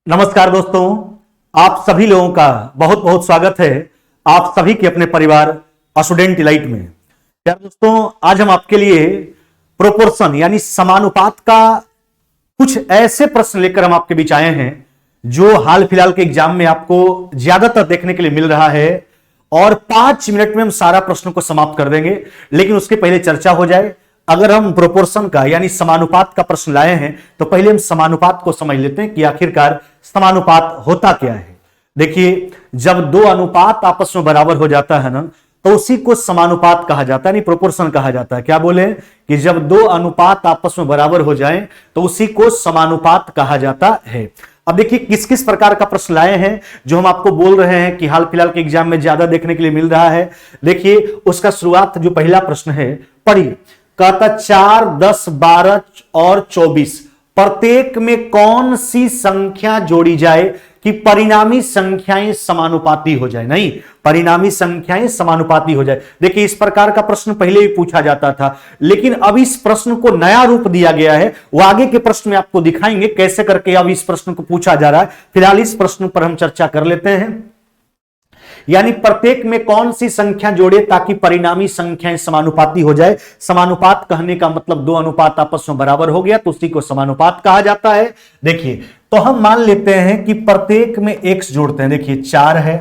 नमस्कार दोस्तों, आप सभी लोगों का बहुत बहुत स्वागत है आप सभी के अपने परिवार स्टूडेंट इलाइट में। यार दोस्तों, आज हम आपके लिए प्रोपोर्शन यानी समानुपात का कुछ ऐसे प्रश्न लेकर हम आपके बीच आए हैं जो हाल फिलहाल के एग्जाम में आपको ज्यादातर देखने के लिए मिल रहा है और 5 मिनट में हम सारा प्रश्न को समाप्त कर देंगे। लेकिन उसके पहले चर्चा हो जाए। अगर हम प्रोपोर्शन का यानी समानुपात का प्रश्न लाए हैं तो पहले हम समानुपात को समझ लेते हैं कि आखिरकार समानुपात होता क्या है। देखिए, जब दो अनुपात आपस में बराबर हो जाता है ना, तो उसी को समानुपात कहा जाता है, यानी प्रोपोर्शन कहा जाता है। क्या बोले कि जब दो अनुपात आपस में बराबर हो जाएं तो उसी को समानुपात कहा जाता है। अब देखिए किस किस प्रकार का प्रश्न लाए हैं जो हम आपको बोल रहे हैं कि हाल फिलहाल के एग्जाम में ज्यादा देखने के लिए मिल रहा है। देखिए उसका शुरुआत, जो पहला प्रश्न है पढ़िए। कहता 4, 10, 12 और 24 प्रत्येक में कौन सी संख्या जोड़ी जाए कि परिणामी संख्याएं समानुपाती हो जाए। नहीं, परिणामी संख्याएं समानुपाती हो जाए। देखिए इस प्रकार का प्रश्न पहले भी पूछा जाता था, लेकिन अब इस प्रश्न को नया रूप दिया गया है। वो आगे के प्रश्न में आपको दिखाएंगे कैसे करके अब इस प्रश्न को पूछा जा रहा है। फिलहाल इस प्रश्न पर हम चर्चा कर लेते हैं। यानी प्रत्येक में कौन सी संख्या जोड़े ताकि परिणामी संख्याएं समानुपाती हो जाए। समानुपात कहने का मतलब दो अनुपात आपस में बराबर हो गया तो उसी को समानुपात कहा जाता है। देखिए तो हम मान लेते हैं कि प्रत्येक में x जोड़ते हैं। देखिए 4 है,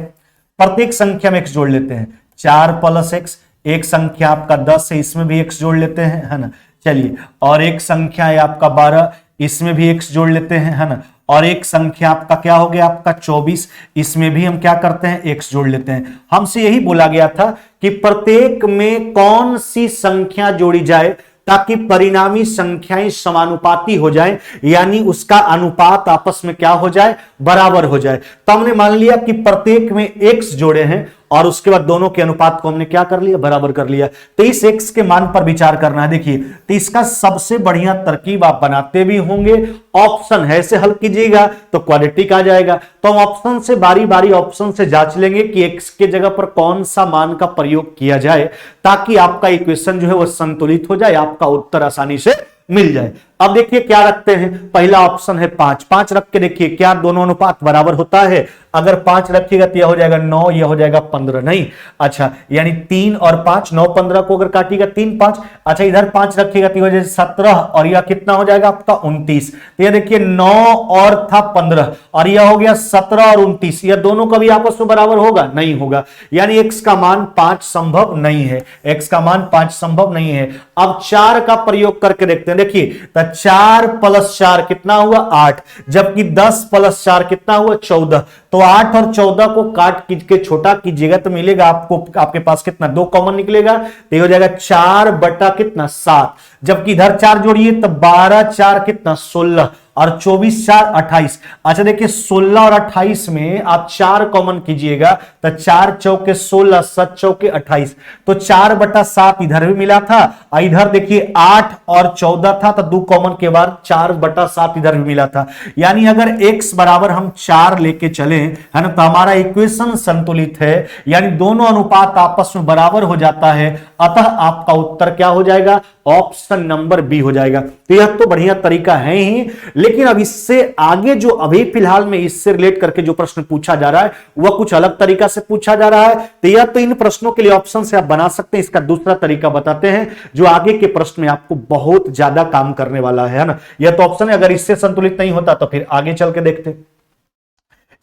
प्रत्येक संख्या में x जोड़ लेते हैं। 4 + x, एक संख्या आपका 10 है, इसमें भी x जोड़ लेते हैं, है ना। चलिए, और एक संख्या है आपका 12, इसमें भी x जोड़ लेते हैं, है ना। और एक संख्या आपका क्या हो गया, आपका 24, इसमें भी हम क्या करते हैं, x जोड़ लेते हैं। हमसे यही बोला गया था कि प्रत्येक में कौन सी संख्या जोड़ी जाए ताकि परिणामी संख्याएं समानुपाती हो जाएं, यानी उसका अनुपात आपस में क्या हो जाए, बराबर हो जाए। तो हमने मान लिया कि प्रत्येक में x जोड़े हैं और उसके बाद दोनों के अनुपात को हमने क्या कर लिया, बराबर कर लिया। तो इस x के मान पर विचार करना है। देखिए तो इसका सबसे बढ़िया तरकीब आप बनाते भी होंगे, ऑप्शन है, ऐसे हल कीजिएगा तो क्वाड्रेटिक आ जाएगा। तो हम ऑप्शन से बारी बारी ऑप्शन से जांच लेंगे कि x के जगह पर कौन सा मान का प्रयोग किया जाए ताकि आपका इक्वेशन जो है वो संतुलित हो जाए, आपका उत्तर आसानी से मिल जाए। अब देखिए क्या रखते हैं, पहला ऑप्शन है 5। 5 रख के देखिए क्या दोनों अनुपात बराबर होता है। अगर 5 रखिएगा तो यह हो जाएगा 9, यह हो जाएगा 15। नहीं, अच्छा, यानी 3 और 5, 9 15 को अगर काटिएगा 3 5, अच्छा इधर 5 रखिएगा तो हो जाएगा 17 और यह कितना हो जाएगा आपका 29। तो यह देखिए 9 और था 15 और यह हो गया 17 और 29। यह दोनों का भी आपस में बराबर होगा, नहीं होगा, यानी x का मान 5 संभव नहीं है। x का मान 5 संभव नहीं है। अब 4 का प्रयोग करके देखते हैं। देखिए 4 + 4 कितना हुआ, 8, जबकि 10 + 4 कितना हुआ, 14। तो 8 और 14 को काट के छोटा कीजिएगा तो मिलेगा आपको, आपके पास कितना, 2 कॉमन निकलेगा तो हो जाएगा 4 बटा कितना, 7। जबकि इधर 4 जोड़िए तो 12 4 कितना, 16 और 24 4 28। अच्छा देखिए 16 और 28 में आप 4 कॉमन कीजिएगा तो 4 चौके 16, 7 चौके 28। तो 4 बटा 7 इधर भी मिला था, इधर देखिए 8 और 14 था तो 2 कॉमन के बाद 4 बटा 7 इधर भी मिला था। यानी अगर x बराबर हम 4 लेके चले, है ना, तो हमारा इक्वेशन संतुलित है, यानी दोनों अनुपात आपस में बराबर हो जाता है। अतः आपका उत्तर क्या हो जाएगा, ऑप्शन नंबर बी हो जाएगा। तो यह तो बढ़िया तरीका है ही, लेकिन अब इससे आगे जो अभी फिलहाल में इससे रिलेट करके जो प्रश्न पूछा जा रहा है वह कुछ अलग तरीका से पूछा जा रहा है। तो यह तो इन प्रश्नों के लिए ऑप्शन से आप बना सकते हैं। इसका दूसरा तरीका बताते हैं जो आगे के प्रश्न में आपको बहुत ज्यादा काम करने वाला है ना। यह तो ऑप्शन है, अगर इससे संतुलित नहीं होता तो फिर आगे चल के देखते।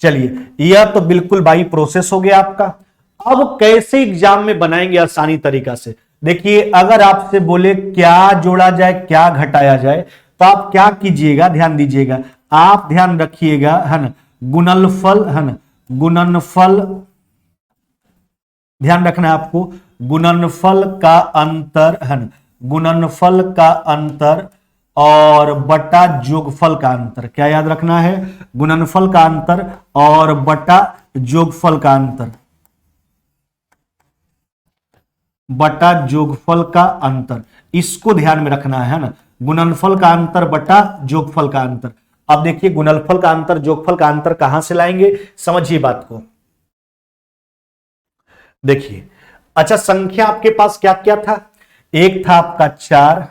चलिए, यह तो बिल्कुल बाई प्रोसेस हो गया आपका। अब कैसे एग्जाम में बनाएंगे आसानी तरीका से। देखिए अगर आपसे बोले क्या जोड़ा जाए क्या घटाया जाए तो आप क्या कीजिएगा, ध्यान दीजिएगा, आप ध्यान रखिएगा, है ना, गुणनफल, है ना, गुणनफल ध्यान रखना है आपको, गुणनफल का अंतर, है ना, गुणनफल का अंतर और बटा जोगफल का अंतर। क्या याद रखना है, गुणनफल का अंतर और बटा जोगफल का अंतर, बटा जोगफल का अंतर, इसको ध्यान में रखना है ना। गुणनफल का अंतर बटा जोगफल का अंतर। अब देखिए गुणनफल का अंतर जोगफल का अंतर कहां से लाएंगे, समझिए बात को। देखिए अच्छा, संख्या आपके पास क्या क्या था, एक था आपका 4,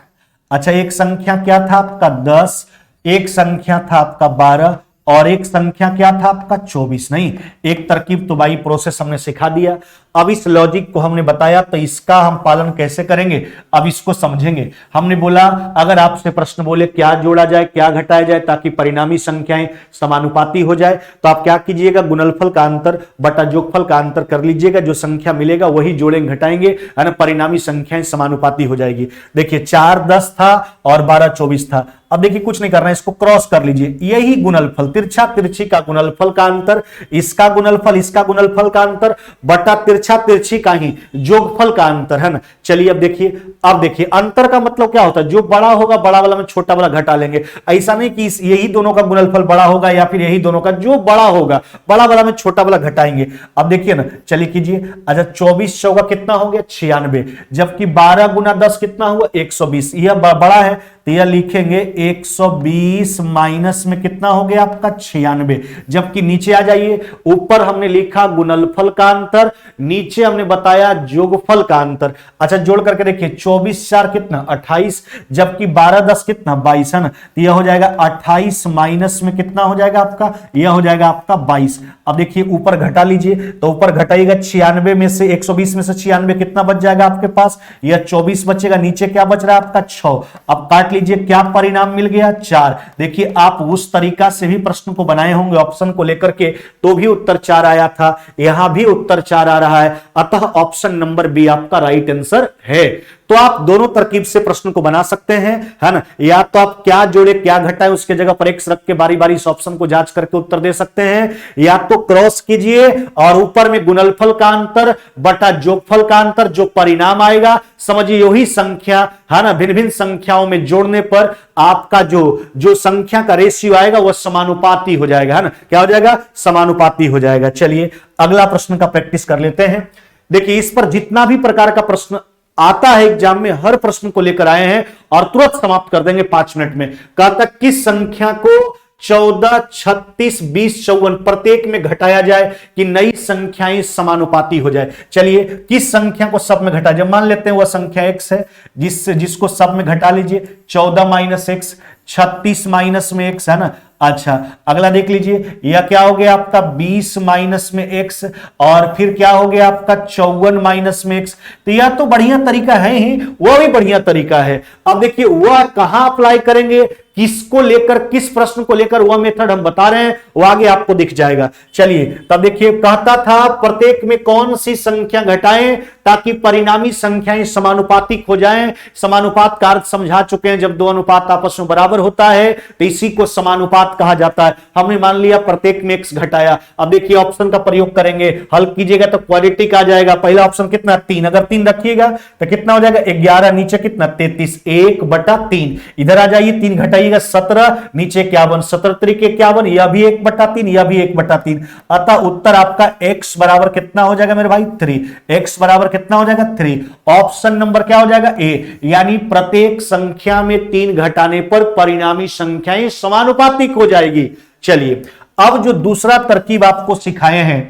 अच्छा एक संख्या क्या था आपका 10, एक संख्या था आपका 12 और एक संख्या क्या था आपका 24। नहीं, एक तरकीब तो बाई प्रोसेस हमने सिखा दिया। अब इस लॉजिक को हमने बताया तो इसका हम पालन कैसे करेंगे, अब इसको समझेंगे। हमने बोला अगर आपसे प्रश्न बोले क्या जोड़ा जाए क्या घटाया जाए ताकि परिणामी संख्याएं समानुपाती हो जाए, तो आप क्या कीजिएगा, गुणनफल का अंतर बटा जोगफल का अंतर कर लीजिएगा, जो संख्या मिलेगा वही जोड़ेंगे घटाएंगे, है ना, परिणामी संख्याएं समानुपाती हो जाएगी। देखिए 4 10 था और 12 24 था। अब देखिए कुछ नहीं करना है, इसको क्रॉस कर लीजिए, यही गुणनफल, तिरछा तिरछी का गुणनफल का अंतर, इसका गुणनफल का अंतर बटा तिरछा तिरछी का ही जोगफल का अंतर, है ना। चलिए अब देखिए अंतर का मतलब क्या होता है, जो बड़ा होगा बड़ा वाला में छोटा वाला घटा लेंगे। ऐसा नहीं कि यही दोनों का गुणनफल बड़ा होगा या फिर यही दोनों का, जो बड़ा होगा बड़ा वाला में छोटा वाला घटाएंगे। अब देखिए ना, चलिए कीजिए। अच्छा 24 चौका कितना हो गया 96, जबकि 12 गुना 10 कितना हुआ 120, यह बड़ा है तो यह लिखेंगे 120 माइनस में कितना हो गया आपका 96। जबकि नीचे आ जाइए, ऊपर हमने लिखा गुणनफल का अंतर, नीचे हमने बताया जोगफल का अंतर। अच्छा जोड़ करके देखिए 24 4 कितना 28, जबकि 12 10 कितना 22, है ना। तो यह हो जाएगा 28 माइनस में कितना हो जाएगा आपका, यह हो जाएगा आपका 22। अब देखिए ऊपर घटा लीजिए, तो ऊपर घटाइएगा 96 में से 120 में से 96 कितना बच जाएगा आपके पास, यह 24 बचेगा, नीचे क्या बच रहा है आपका 6। अब काट लीजिए, क्या परिणाम मिल गया 4। देखिए आप उस तरीका से भी प्रश्न को बनाए होंगे ऑप्शन को लेकर के, तो भी उत्तर 4 आया था, यहां भी उत्तर 4 आ रहा है, अतः ऑप्शन नंबर बी आपका राइट आंसर है। तो आप दोनों तरकीब से प्रश्न को बना सकते हैं, है ना। या तो आप क्या जोड़े क्या घटाए उसके जगह पर एक्स रख के बारी बारी इस ऑप्शन को जांच करके उत्तर दे सकते हैं, या तो क्रॉस कीजिए और ऊपर में गुणनफल का अंतर बटा जोगफल का अंतर, जो परिणाम आएगा समझिए वही संख्या, है ना, भिन्न भिन्न संख्याओं में जोड़ने पर आपका जो संख्या का रेशियो आएगा वह समानुपाती हो जाएगा, है ना। क्या हो जाएगा, समानुपाती हो जाएगा। चलिए अगला प्रश्न का प्रैक्टिस कर लेते हैं। देखिए इस पर जितना भी प्रकार का प्रश्न आता है एग्जाम में, हर प्रश्न को लेकर आए हैं और तुरंत समाप्त कर देंगे 5 मिनट में। कहता किस संख्या को 14 36 20 54 प्रत्येक में घटाया जाए कि नई संख्याएं समानुपाती हो जाए। चलिए किस संख्या को सब में घटा जाए, मान लेते हैं वह संख्या x है, जिसको सब में घटा लीजिए, 14 माइनस x, 36 माइनस में x, है ना। अच्छा अगला देख लीजिए, यह क्या हो गया आपका 20 माइनस में x, और फिर क्या हो गया आपका 54 माइनस में x। तो यह तो बढ़िया तरीका है ही, वह भी बढ़िया तरीका है। अब देखिए वह कहां अप्लाई करेंगे, किसको लेकर, किस प्रश्न को लेकर, वह मेथड हम बता रहे हैं, वो आगे आपको दिख जाएगा। चलिए तब देखिए कहता था प्रत्येक में कौन सी संख्या घटाएं ताकि परिणामी संख्याएं समानुपातिक हो जाएं। समानुपात का अर्थ समझा चुके हैं, जब दो अनुपात आपस में बराबर होता है तो इसी को समानुपात कहा जाता है। हमने मान लिया प्रत्येक में x घटाया। अब देखिए ऑप्शन का प्रयोग करेंगे, हल कीजिएगा तो क्वाड्रेटिक आ जाएगा। पहला ऑप्शन कितना 3, अगर 3 रखिएगा तो कितना हो जाएगा 11, नीचे कितना 33, 1/3। इधर आ जाइए 3 घटाइएगा 17, नीचे 51, 17 तरीके 51, यह भी 1/3, यह भी 1/3। अतः उत्तर आपका x बराबर कितना हो जाएगा मेरे भाई 3, x बराबर कितना हो जाएगा 3। ऑप्शन नंबर क्या हो जाएगा ए, यानी प्रत्येक संख्या में 3 घटाने पर परिणामी संख्याएं समानुपातिक हो जाएगी। चलिए अब जो दूसरा तरकीब आपको सिखाए हैं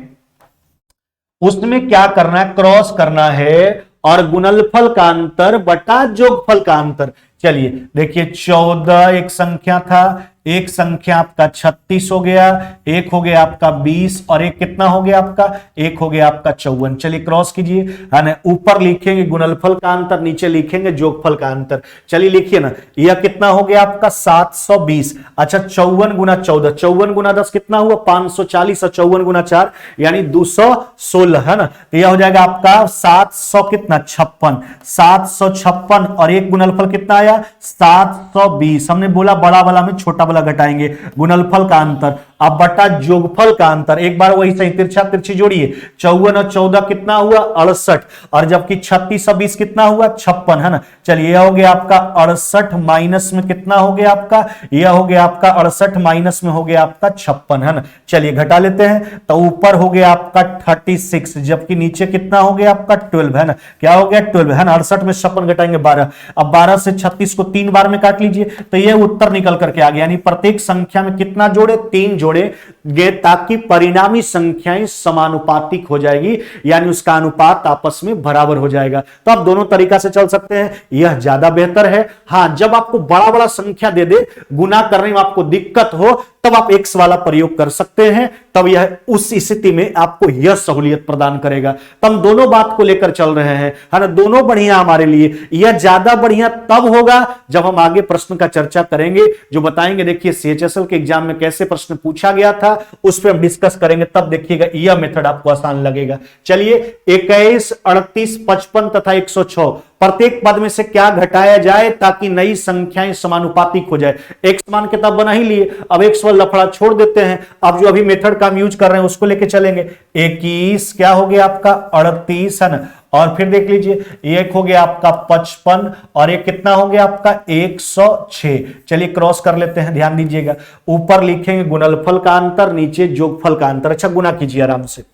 उसमें क्या करना है, क्रॉस करना है और गुणनफल का अंतर बटा जोगफल का अंतर। चलिए देखिए 14 एक संख्या था, एक संख्या आपका 36 हो गया, एक हो गया आपका 20 और एक कितना हो गया आपका, एक हो गया आपका 54। चलिए क्रॉस कीजिए, है ना। ऊपर लिखेंगे गुणनफल का अंतर, नीचे लिखेंगे जोगफल का अंतर। चलिए लिखिए ना, यह कितना हो गया आपका 720। अच्छा 54 गुना 14, 54 गुना 10 कितना हुआ 540, और 54 गुना 4 यानी 216, है ना। तो यह हो जाएगा आपका 700 कितना 56, 756 और एक गुणनफल कितना आया 720। हमने बोला बड़ा वाला में छोटा वाला घटाएंगे, गुणनफल का अंतर अब बटा जोगफल का अंतर। एक बार वही सही तिरछा तिरछी जोड़िए, 54 और 14 कितना हुआ 68, और जबकि 36 और 20 कितना हुआ 56, है ना। चलिए यह हो गया आपका 68 माइनस में कितना हो गया आपका, यह हो गया आपका 68 माइनस में हो गया आपका 56, है ना। चलिए घटा लेते हैं, तो ऊपर हो गया आपका 36, जबकि नीचे कितना हो गया आपका 12, है ना। क्या हो गया 12, है ना। 68 में 56 घटाएंगे 12, अब 12 से 36 को 3 बार में काट लीजिए, तो यह उत्तर निकल करके आ गया। यानी प्रत्येक संख्या में कितना जोड़े 3 जोड़े ताकि परिणामी संख्याएं समानुपातिक हो जाएगी, यानी उसका अनुपात आपस में बराबर हो जाएगा। तो आप दोनों तरीका से चल सकते हैं, यह ज्यादा बेहतर है। हां जब आपको बड़ा बड़ा संख्या दे दे, गुना करने में आपको दिक्कत हो, तब आप एक्स वाला प्रयोग कर सकते हैं, तब यह उस स्थिति में आपको यह सहूलियत प्रदान करेगा। तो हम दोनों बात को लेकर चल रहे हैं, है ना, दोनों बढ़िया हमारे लिए। यह ज्यादा बढ़िया तब होगा जब हम आगे प्रश्न का चर्चा करेंगे, जो बताएंगे। देखिए CHSL के एग्जाम में कैसे प्रश्न पूछा गया था उस पर हम डिस्कस करेंगे, तब देखिएगा यह मेथड आपको आसान लगेगा। चलिए 21, 38, 55 तथा 106 प्रत्येक पद में से क्या घटाया जाए ताकि नई संख्याएं समानुपातिक हो जाए। एक्स मान के तब बना ही लिए, अब एक्स वाला लफड़ा छोड़ देते हैं, अब जो अभी मेथड का हम यूज कर रहे हैं उसको लेके चलेंगे। 21 क्या हो गया आपका 38, है ना, और फिर देख लीजिए एक हो गया आपका 55 और एक कितना हो गया आपका 106। चलिए क्रॉस कर लेते हैं, ध्यान दीजिएगा। ऊपर लिखेंगे गुणनफल का अंतर, नीचे जोगफल का अंतर। अच्छा गुना कीजिए आराम से।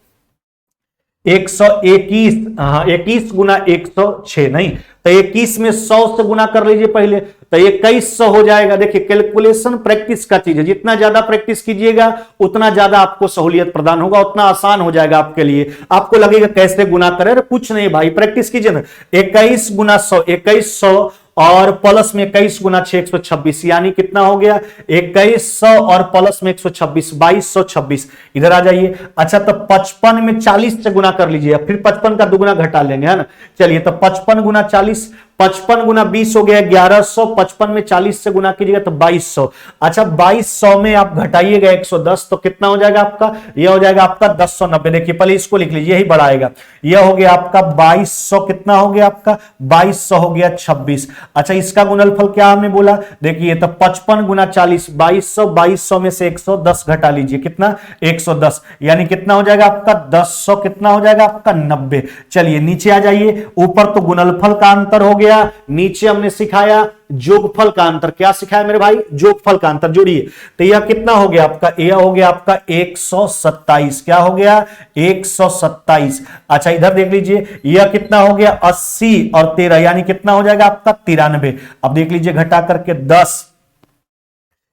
121, हाँ 21 गुना 106 नहीं, तो 21 में 100 से गुना कर लीजिए पहले, तो 2100 हो जाएगा। देखिए कैलकुलेशन प्रैक्टिस का चीज है, जितना ज्यादा प्रैक्टिस कीजिएगा उतना ज्यादा आपको सहूलियत प्रदान होगा, उतना आसान हो जाएगा आपके लिए। आपको लगेगा कैसे गुना करें, अरे कुछ नहीं भाई, प्रैक्टिस कीजिए ना। 21 गुना 100 2100 और प्लस में 21 गुना 6 126, यानी कितना हो गया 2100 और प्लस में 126 2226। इधर आ जाइए। अच्छा तो 55 में 40 से गुना कर लीजिए, फिर 55 का दुगुना घटा लेंगे, है ना। चलिए तो 55 गुना 40, 55 गुना 20 हो गया 1100, 55 में 40 से गुना कीजिएगा तो 2200। अच्छा 2200 में आप घटाइएगा 110 तो कितना हो जाएगा आपका, यह हो जाएगा आपका 1090। देखिए पहले इसको लिख लीजिए, यही बड़ा आएगा। यह हो गया आपका 2200, कितना हो गया आपका 2200 हो गया 26। अच्छा इसका गुणनफल क्या हमने बोला, देखिए तो 55 गुना 40 2200, 2200 में से 110 घटा लीजिए, कितना 110, यानी कितना हो जाएगा आपका 1000, कितना हो जाएगा आपका 90। चलिए नीचे आ जाइए। ऊपर तो गुणनफल का अंतर हो गया, नीचे हमने सिखाया जोगफल का अंतर। क्या सिखाया मेरे भाई, जोगफल का अंतर। जोड़िए तो यह कितना हो गया आपका, यह हो गया आपका 127। क्या हो गया 127। अच्छा इधर देख लीजिए, यह कितना हो गया 80 और 13, यानी कितना हो जाएगा आपका 93। अब देख लीजिए घटा करके 10,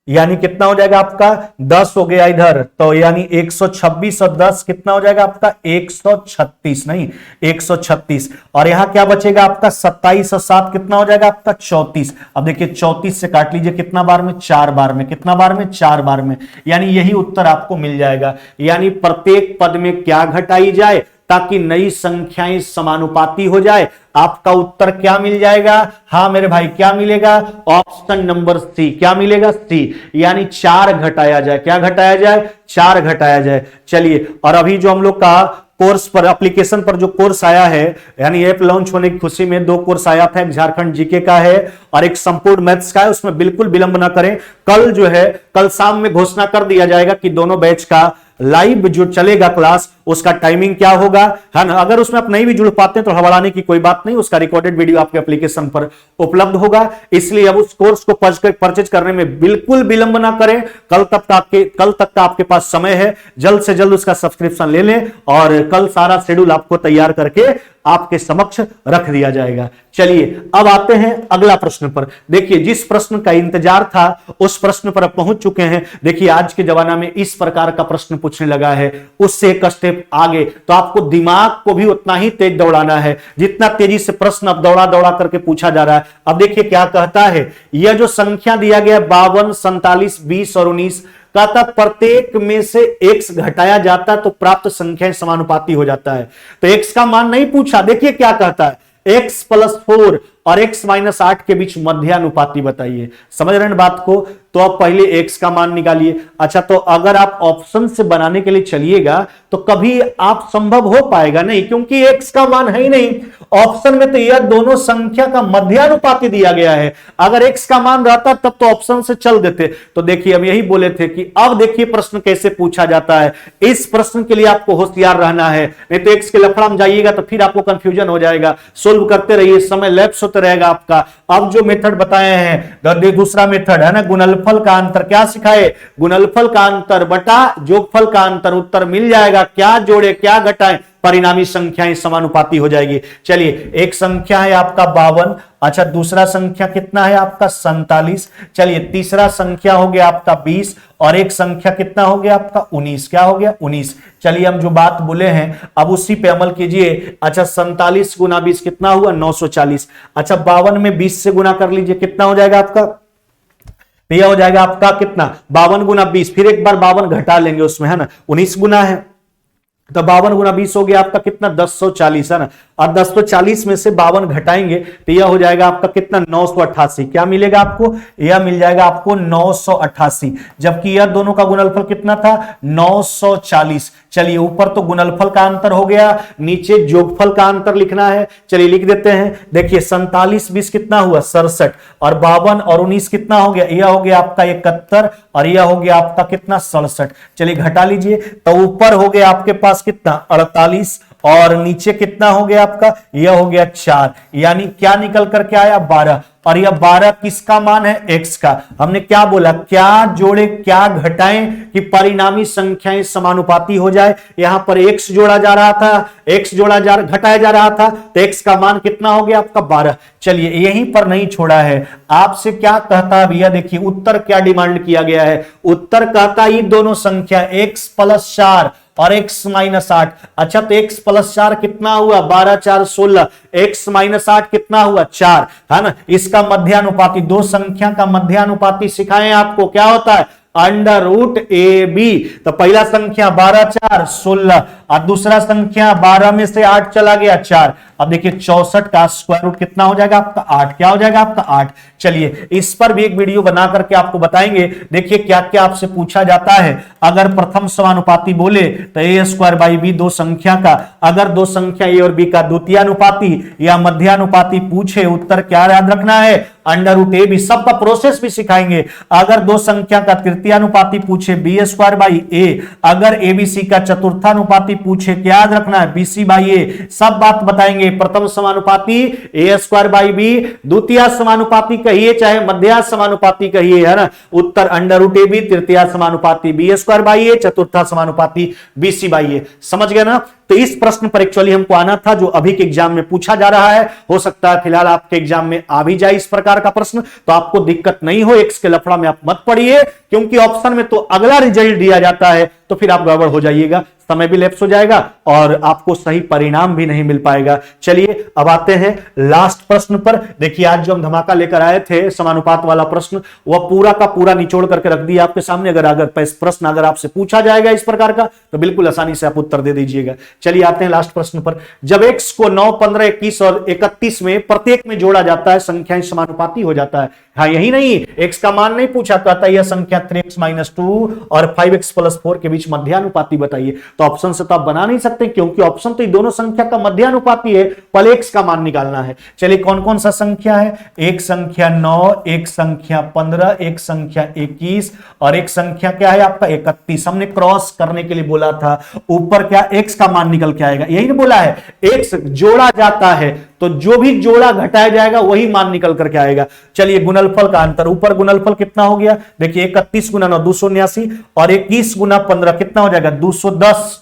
यानी कितना हो जाएगा आपका 10 हो गया इधर, तो यानी 126 और 10 कितना हो जाएगा आपका 136, नहीं 136। और यहां क्या बचेगा आपका 27 और 7 कितना हो जाएगा आपका 34। अब देखिए 34 से काट लीजिए, कितना बार में 4 बार में, कितना बार में 4 बार में, यानी यही उत्तर आपको मिल जाएगा। यानी प्रत्येक पद में क्या घटाई जाए ताकि नई संख्याएं समानुपाती हो जाए, आपका उत्तर क्या मिल जाएगा, हां मेरे भाई क्या मिलेगा, ऑप्शन नंबर सी। क्या मिलेगा सी, यानी 4 घटाया जाए। क्या घटाया जाए 4 घटाया जाए। चलिए और अभी जो हम लोग का कोर्स पर, एप्लीकेशन पर जो कोर्स आया है, यानी ऐप लॉन्च होने की खुशी में 2 कोर्स आया था, एक झारखंड जीके का है और एक संपूर्ण मैथ्स का है। उसमें बिल्कुल विलंब ना करें, कल जो है कल शाम में घोषणा कर दिया जाएगा कि दोनों बैच का लाइव जो चलेगा क्लास उसका टाइमिंग क्या होगा, है ना। अगर उसमें आप नहीं भी जुड़ पाते हैं तो हड़बड़ाने की कोई बात नहीं, उसका रिकॉर्डेड वीडियो आपके एप्लीकेशन पर उपलब्ध होगा। इसलिए अब उस कोर्स को परचेज करने में बिल्कुल विलंब ना करें, कल तक का आपके पास समय है, जल्द से जल्द उसका सब्सक्रिप्शन ले लें और कल सारा शेड्यूल आपको तैयार करके आपके समक्ष रख दिया जाएगा। चलिए अब आते हैं अगला प्रश्न पर। देखिए जिस प्रश्न का इंतजार था उस प्रश्न पर अब पहुंच चुके हैं। देखिए आज के जमाना में इस प्रकार का प्रश्न पूछने लगा है, उससे एक स्टेप आगे, तो आपको दिमाग को भी उतना ही तेज दौड़ाना है जितना तेजी से प्रश्न अब दौड़ा दौड़ा करके पूछा जा रहा है। अब देखिए क्या कहता है, यह जो संख्या दिया गया 52, 47, 20 और 19, कहता प्रत्येक में से x घटाया जाता तो प्राप्त संख्याएं समानुपाती हो जाता है। तो x का मान नहीं पूछा, देखिए क्या कहता है, x + 4 और x - 8 के बीच मध्यानुपाती बताइए। समझ रहे हैं बात को, तो आप पहले x का मान निकालिए। अच्छा तो अगर आप ऑप्शन से बनाने के लिए चलिएगा तो कभी आप संभव हो पाएगा नहीं, क्योंकि x का मान है ही नहीं ऑप्शन में, तो यह दोनों संख्या का मध्यानुपाती दिया गया है। अगर x का मान रहता तब तो ऑप्शन से चल देते। तो देखिए हम यही बोले थे कि अब देखिए प्रश्न कैसे पूछा जाता है। इस प्रश्न के लिए आपको होशियार रहना है, नहीं तो x के लफड़ा में जाइएगा तो फिर आपको कंफ्यूजन हो जाएगा। सोल्व करते रहिए, समय लैप्स होते रहेगा आपका। अब जो मेथड बताए हैं, दूसरा मेथड है ना, गुणनफल का अंतर। क्या सिखाए, गुणनफल का अंतर बटा जोगफल का अंतर, उत्तर मिल जाएगा। क्या जोड़े क्या घटाएं, परिणामी संख्याएं समानुपाती हो जाएगी। चलिए एक संख्या है आपका 52, अच्छा दूसरा संख्या कितना है आपका 47, चलिए तीसरा संख्या हो गया आपका 20 और एक संख्या कितना हो गया आपका 19। क्या हो गया 19। चलिए हम जो बात बोले हैं अब उसी पे अमल कीजिए। अच्छा 47 गुना 20 कितना हुआ 940। अच्छा 52 में 20 से गुना कर लीजिए, कितना हो जाएगा आपका तो यह हो जाएगा आपका कितना 52 गुना 20, फिर एक बार 52 घटा लेंगे उसमें, है ना, 19 गुना है, तो 52 गुना 20 हो गया आपका कितना 1040, है ना, और 1040 में से 52 घटाएंगे तो यह हो जाएगा आपका कितना 988। क्या मिलेगा आपको, यह मिल जाएगा आपको 988, जबकि यह दोनों का गुणनफल कितना था 940। चलिए ऊपर तो गुणनफल का अंतर हो गया, नीचे जोगफल का अंतर लिखना है। चलिए लिख देते हैं, देखिए 47 20 कितना हुआ 67, और 52 और 19 कितना हो गया, यह हो गया आपका 71, और यह हो गया आपका कितना 67। चलिए घटा लीजिए, तो ऊपर हो गया आपके पास कितना 48, और नीचे कितना हो गया आपका, यह हो गया 4, यानी क्या निकल करके आया 12, और यह 12 किसका मान है, x का। हमने क्या बोला, क्या जोड़े क्या घटाएं कि परिणामी संख्याएं समानुपाती हो जाए। यहां पर x जोड़ा जा रहा था, घटाया जा रहा था, तो x का मान कितना हो गया आपका 12। चलिए यहीं पर नहीं छोड़ा है, आपसे क्या कहता है भैया, देखिए उत्तर क्या डिमांड किया गया है, उत्तर कहता है ये दोनों संख्या x + 4 और x - 8। अच्छा तो x + 4 कितना हुआ 12 4 16, x - 8 कितना हुआ 4, है ना। इसका मध्यानुपाती, दो संख्या का मध्यानुपाती सिखाएं आपको, क्या होता है √AB। तो पहला संख्या 12 4 16, और दूसरा संख्या 12 में से 8 चला गया 4। अब देखिए 64 का स्क्वायर रूट कितना हो जाएगा आपका 8, क्या हो जाएगा आपका 8। चलिए इस पर भी एक वीडियो बना करके आपको बताएंगे। देखिए क्या क्या आपसे पूछा जाता है, अगर प्रथम समानुपाती बोले तो a² / b दो संख्या का, अगर दो संख्या a और b का द्वितीयानुपाती या मध्यानुपाती पूछे, उत्तर क्या याद रखना है √AB। सबका प्रोसेस भी सिखाएंगे। अगर दो संख्या का तृतीयानुपाती पूछे b² / a, अगर ABC का चतुर्थानुपाती पूछे क्या याद रखना है BC/a, सब बात बताएंगे। प्रथम समानुपाती a² / b, द्वितीय समानुपाती कहिए चाहे मध्य समानुपाती कहिए, है ना, उत्तर √AB, तृतीय समानुपाती b² / a, चतुर्थ समानुपाती BC/a। समझ गए ना। तो इस प्रश्न पर एक्चुअली हमको आना था, जो अभी के एग्जाम में पूछा जा रहा है। हो सकता है फिलहाल आपके एग्जाम में आ भी जाए इस प्रकार का प्रश्न, तो आपको दिक्कत नहीं हो, एक्स के लफड़ा में आप मत पड़िए, क्योंकि ऑप्शन में तो अगला रिजल्ट दिया जाता है, तो फिर आप गड़बड़ हो जाइएगा, समय भी लैप्स हो जाएगा और आपको सही परिणाम भी नहीं मिल पाएगा। चलिए अब आते हैं लास्ट प्रश्न पर। देखिए आज जो हम धमाका लेकर आए थे समानुपात वाला प्रश्न, वह पूरा का पूरा निचोड़ करके रख दिया आपके सामने। अगर प्रश्न अगर आपसे पूछा जाएगा इस प्रकार का, तो बिल्कुल आसानी से आप उत्तर दे दीजिएगा। चलिए आते हैं लास्ट प्रश्न पर। जब x को 9 15 21 और 31 में प्रत्येक में जोड़ा जाता है, संख्याएं समानुपाती हो जाता है। हाँ यही नहीं, x का मान नहीं पूछा, कहता है यह संख्या 3x - 2 और 5x + 4 के बीच मध्यानुपाती बताइए। तो ऑप्शन से तो आप बना नहीं सकते, क्योंकि ऑप्शन तो दोनों संख्या का मध्यानुपाती है, पहले x का मान निकालना है। चलिए कौन कौन सा संख्या है, एक संख्या 9, एक संख्या 15, एक संख्या 21 और एक संख्या क्या है आपका 31। हमने क्रॉस करने के लिए बोला था, ऊपर क्या x का मान निकल के आएगा, यही नहीं बोला है, x जोड़ा जाता है तो जो भी जोड़ा घटाया जाएगा वही मान निकल करके आएगा। चलिए गुणनफल का अंतर, ऊपर गुणनफल कितना हो गया, देखिए 31 × 9 279 और 21 × 15 कितना हो जाएगा 210,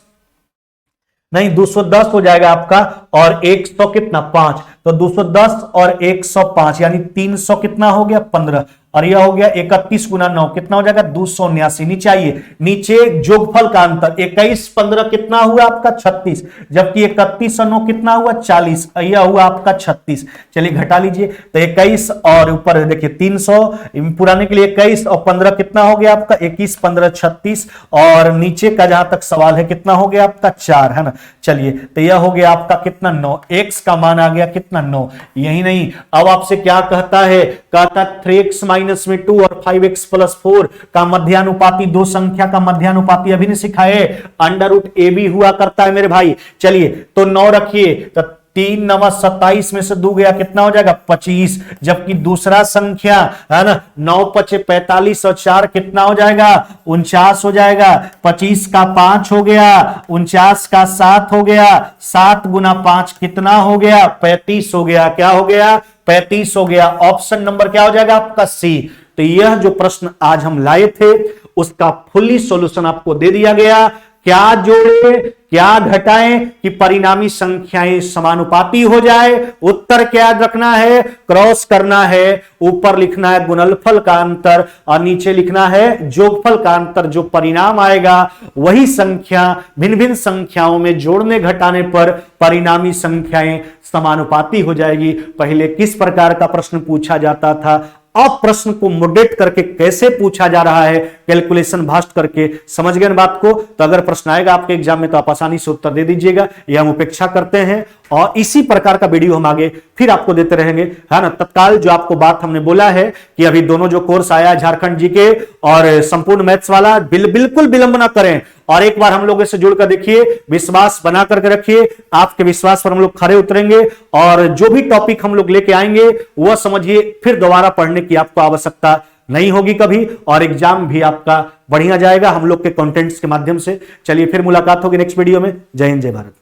नहीं 210 हो जाएगा आपका, और 100 कितना 5, तो 210 और 105 यानी 300 कितना हो गया 15, और यह हो गया 31 × 9 कितना हो जाएगा 279। नीचे आइए, नीचे जोगफल का अंतर 21 15 कितना हुआ आपका 36, जबकि 31 और 9 कितना हुआ 40, यह हुआ आपका 36। चलिए घटा लीजिए, तो 21 और ऊपर देखिए 300 पुराने के लिए 21 और 15 कितना हो गया आपका 21 15 36, और नीचे का जहां तक सवाल है कितना हो गया आपका 4, है ना। चलिए तो यह हो गया आपका कितना 9, x का मान आ गया कितना 9। यही नहीं, अब आपसे क्या कहता है, कहता 3x - 2 और 5x + 4 का मध्यानुपाती, दो संख्या का मध्यानुपाती अभी नहीं सिखाए, √AB हुआ करता है मेरे भाई। चलिए तो 9 रखिए, तो 3 9 27 में से 2 गया कितना हो जाएगा 25, जबकि दूसरा संख्या है ना 9 5 45 और 4 कितना हो जाएगा 49 हो जाएगा, 25 का 5 हो गया, 49 का 7 हो गया, 7 × 5 कितना हो गया 35 हो गया, क्या हो गया 35 हो गया। ऑप्शन नंबर क्या हो जाएगा आपका सी। तो यह जो प्रश्न आज हम लाए थे उसका फुल्ली सॉल्यूशन आपको दे दिया गया। क्या जोड़े क्या घटाएं कि परिणामी संख्याएं समानुपाती हो जाए, उत्तर क्या याद रखना है, क्रॉस करना है, ऊपर लिखना है गुणनफल का अंतर और नीचे लिखना है जोगफल का अंतर। जो परिणाम आएगा वही संख्या भिन्न भिन्न संख्याओं में जोड़ने घटाने पर परिणामी संख्याएं समानुपाती हो जाएगी। पहले किस प्रकार का प्रश्न पूछा जाता था, अब प्रश्न को मॉडरेट करके कैसे पूछा जा रहा है, कैलकुलेशन भास्ट करके। समझ गए बात को? तो अगर प्रश्न आएगा आपके एग्जाम में तो आप आसानी से उत्तर दे दीजिएगा, यह हम उपेक्षा करते हैं। और इसी प्रकार का वीडियो हम आगे फिर आपको देते रहेंगे, है ना। तत्काल जो आपको बात हमने बोला है कि अभी दोनों जो कोर्स आया झारखंड जीके और संपूर्ण मैथ्स वाला, बिल्कुल विलंब ना करें और एक बार हम लोगों से जुड़कर देखिए, विश्वास बना करके रखिए। आपके विश्वास पर हम लोग खरे उतरेंगे और जो भी टॉपिक हम लोग लेके आएंगे वह समझिए फिर दोबारा पढ़ने की आपको आवश्यकता नहीं होगी कभी, और एग्जाम भी आपका बढ़िया जाएगा हम लोग के कंटेंट्स के माध्यम से। चलिए फिर मुलाकात होगी नेक्स्ट वीडियो में। जय हिंद, जय भारत।